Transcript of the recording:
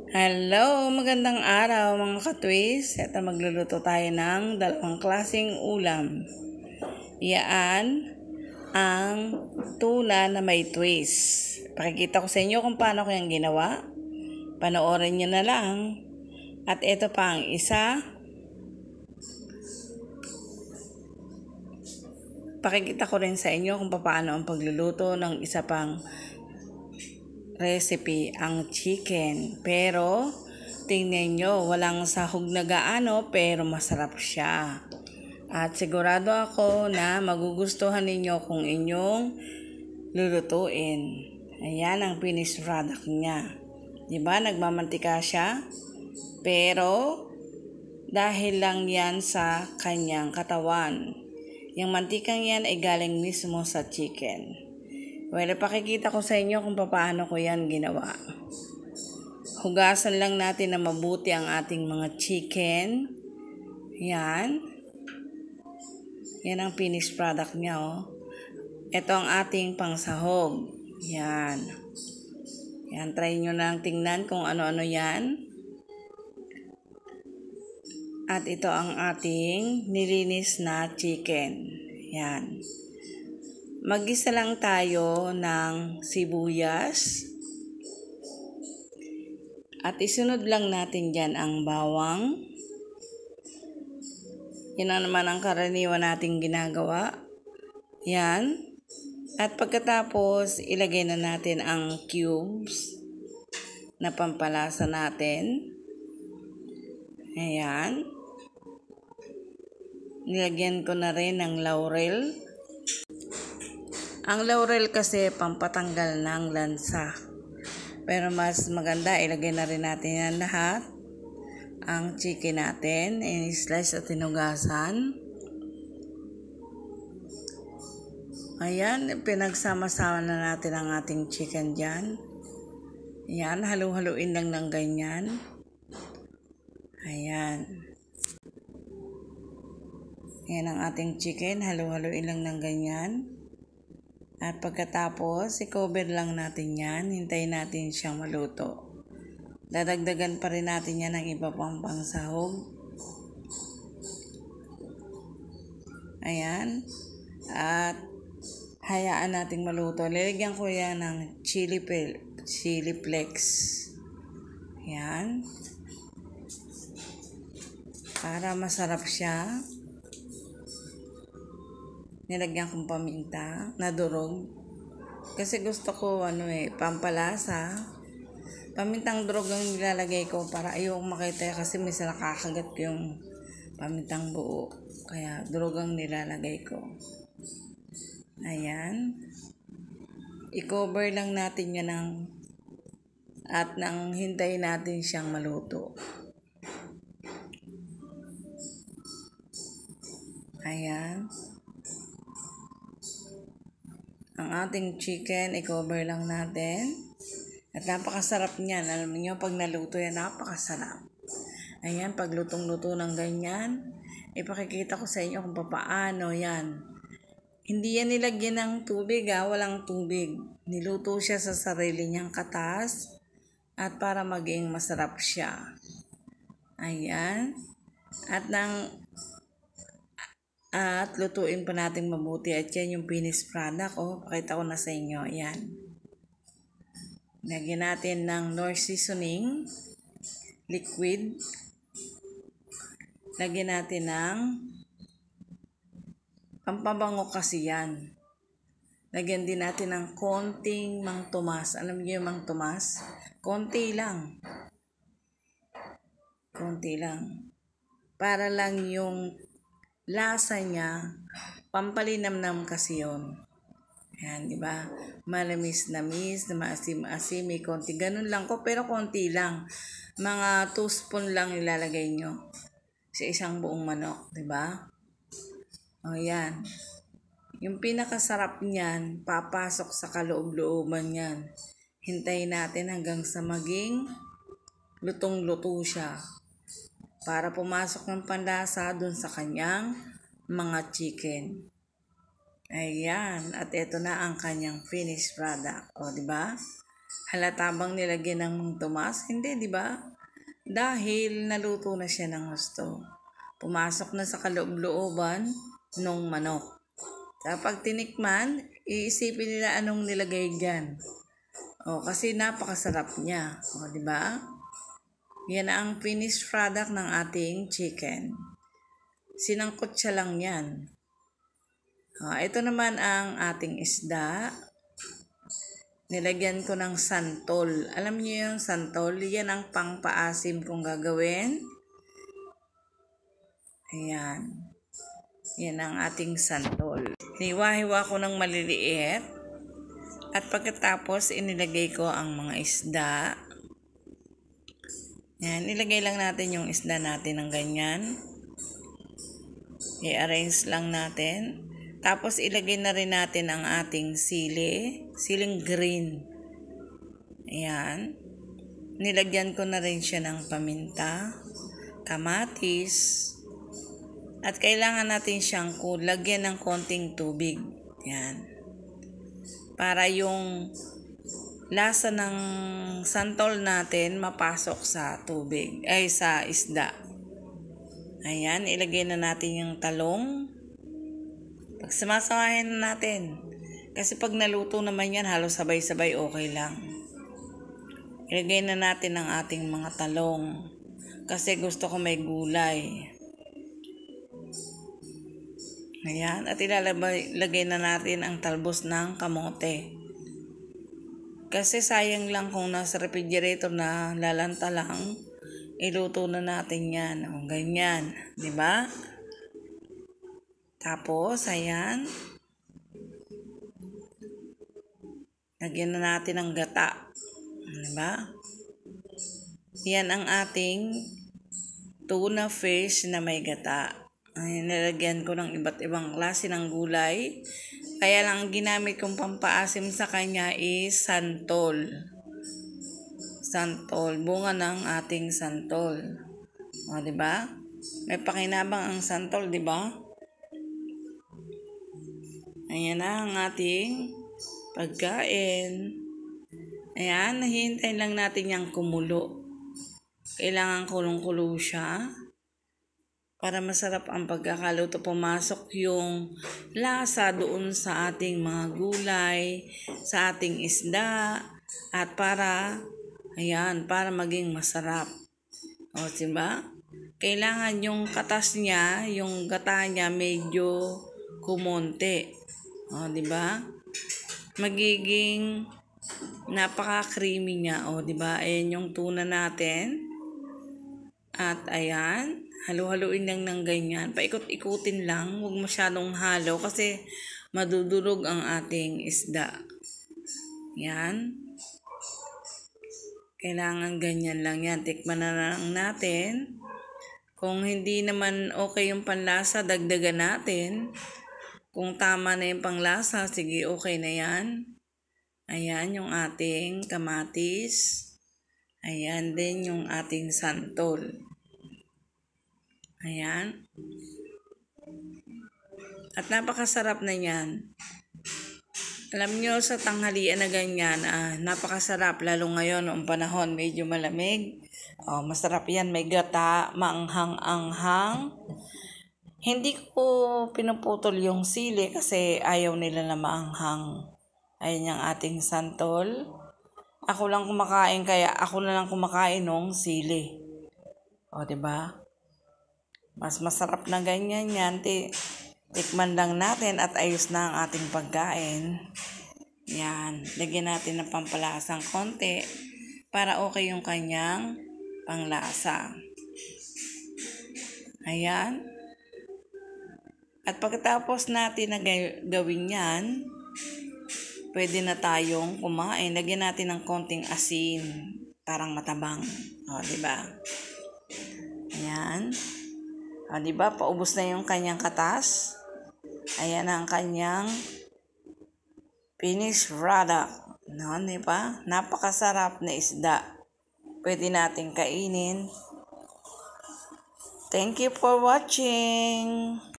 Hello, magandang araw mga katwis. Ito magluluto tayo ng dalawang klaseng ulam. Iyan ang tuna na may twist. Pakikita ko sa inyo kung paano ko yung ginawa. Panoorin nyo na lang. At ito pa ang isa. Pakikita ko rin sa inyo kung paano ang pagluluto ng isa pang recipe, ang chicken. Pero tingnan nyo, walang sahog na gaano pero masarap siya. At sigurado ako na magugustuhan ninyo kung inyong lulutuin. Ayan ang finished product niya. Diba, nagmamantika siya? Pero dahil lang yan sa kanyang katawan. Yung mantikang yan ay galing mismo sa chicken. Well, pakikita ko sa inyo kung paano ko yan ginawa. Hugasan lang natin na mabuti ang ating mga chicken. Yan. Yan ang finished product niya, oh. Ito ang ating pangsahog. Yan. Yan, try nyo lang tingnan kung ano-ano yan. At ito ang ating nilinis na chicken. Yan. Mag-isa lang tayo ng sibuyas. At isunod lang natin dyan ang bawang. Yan ang naman ang karaniwan nating ginagawa. Yan. At pagkatapos, ilagay na natin ang cubes na pampalasa natin. Ayan. Nilagyan ko na rin ng laurel. Ang laurel kasi pampatanggal ng lansa. Pero mas maganda, ilagay na rin natin yan lahat. Ang chicken natin, in-slice at tinugasan. Ayan, pinagsama-sama na natin ang ating chicken dyan. Ayan, halu-haluin lang ng ganyan. Ayan. Ayan ang ating chicken, halu-haluin lang ng ganyan. At pagkatapos, i-cover lang natin yan. Hintayin natin siyang maluto. Dadagdagan pa rin natin yan ng iba pang pangsahog. Ayan. At hayaan nating maluto. Lalagyan ko yan ng chili flakes. Ayan. Para masarap siya. Nilagyan kong paminta na durog. Kasi gusto ko pampalasa. Pamintang durog ang nilalagay ko para ayokong makita kasi minsan nakakagat ko yung pamintang buo. Kaya durog ang nilalagay ko. Ayan. I-cover lang natin yan at nang hintayin natin siyang maluto. Ayan. Ang ating chicken, i-cover lang natin. At napakasarap niyan. Alam niyo, pag naluto yan, napakasarap. Ayan, pag lutong-luto ng ganyan, ipakikita ko sa inyo kung paano yan. Hindi yan nilagyan ng tubig, walang tubig. Niluto siya sa sarili niyang katas at para maging masarap siya. Ayan. At lutuin pa natin mabuti. At yan yung finished product. Pakita ko na sa inyo. Ayan. Lagyan natin ng Knorr seasoning. Liquid. Lagyan natin ng pampabango kasi yan. Lagyan din natin ng konting Mang Tomas. Alam niyo yung Mang Tomas? Konti lang. Konti lang. Para lang yung lasa niya, pampalinamnam kasi yun. Ayan, di ba? Malamis-namis, maasim-asim, may konti. Ganun lang ko, pero konti lang. Mga 2 spoon lang ilalagay nyo sa isang buong manok, di ba? O, yan. Yung pinakasarap niyan, papasok sa kaloob-looban yan. Hintayin natin hanggang sa maging lutong-luto siya. Para pumasok ng panlasa dun sa kanyang mga chicken. Ayan, at ito na ang kanyang finished product. O, di ba? Halata bang nilagyan ng tumas? Hindi, di ba? Dahil naluto na siya ng gusto. Pumasok na sa kaloob-looban nung manok. Kapag tinikman, iisipin nila anong nilagay dyan. Kasi napakasarap niya. Di ba? Yan ang finished product ng ating chicken. Sinangkot siya lang yan. Ito naman ang ating isda. Nilagyan ko ng santol. Alam niyo yung santol? Yan ang pangpaasim kong gagawin. Ayan. Yan ang ating santol. Hiniwa-hiwa ko ng maliliit. At pagkatapos, inilagay ko ang mga isda. Yan. Ilagay lang natin yung isda natin ng ganyan. I-arrange lang natin. Tapos, ilagay na rin natin ang ating siling green. Ayan. Nilagyan ko na rin siya ng paminta, kamatis, at kailangan natin siyang lagyan ng konting tubig. Ayan. Para yung lasa ng santol natin mapasok sa tubig, sa isda. Ayan, ilagay na natin yung talong. Pagsamasamahin na natin. Kasi pag naluto naman yan, halos sabay-sabay okay lang. Ilagay na natin ang ating mga talong. Kasi gusto ko may gulay. Ayan. At ilalagay na natin ang talbos ng kamote. Kasi sayang lang kung nasa refrigerator na lalanta lang, iluto na natin yan. Ganyan. Diba? Tapos, ayan. Lagyan na natin ng gata. Diba? Yan ang ating tuna fish na may gata. Ayan, nilagyan ko ng iba't ibang klase ng gulay. Kaya lang ginamit kong pampaasim sa kanya is santol. Santol. Bunga ng ating santol. Diba? May pakinabang ang santol, diba? Ayan na ang ating pagkain. Ayan, nahihintay lang natin yung kumulo. Kailangan kulong-kulo siya para masarap ang pagkakaluto. Pumasok yung lasa doon sa ating mga gulay, sa ating isda, at para maging masarap. Diba? Kailangan yung katas niya, yung gata niya medyo kumonte. Diba? Magiging napaka-creamy niya. Diba? Ayan yung tuna natin. At ayan, halu-haluin lang ng ganyan. Paikot-ikutin lang. Huwag masyadong halo kasi madudurog ang ating isda. Yan. Kailangan ganyan lang yan. Tikman na lang natin. Kung hindi naman okay yung panlasa, dagdagan natin. Kung tama na yung panglasa, sige, okay na yan. Ayan yung ating kamatis. Ayan din yung ating santol. Ayan. At napakasarap na yan. Alam nyo, sa tanghalian na ganyan, napakasarap. Lalo ngayon, noong panahon, medyo malamig. Masarap yan. May gata, maanghang-anghang. Hindi ko pinuputol yung sili kasi ayaw nila na maanghang. Ayan yung ating santol. Ako lang kumakain, kaya ako na lang kumakain ng sili. Diba? Mas masarap na ganyan yan. Tikman lang natin at ayos na ang ating pagkain. Yan. Lagyan natin ng pampalasang konti para okay yung kanyang panglasa. Ayan. At pagkatapos natin na gawin yan, pwede na tayong kumain. Lagyan natin ng konting asin. Parang matabang. Diba? Ayan. Diba? Paubos na yung kanyang katas. Ayan ang kanyang finished product. Diba? Napakasarap na isda. Pwede natin kainin. Thank you for watching.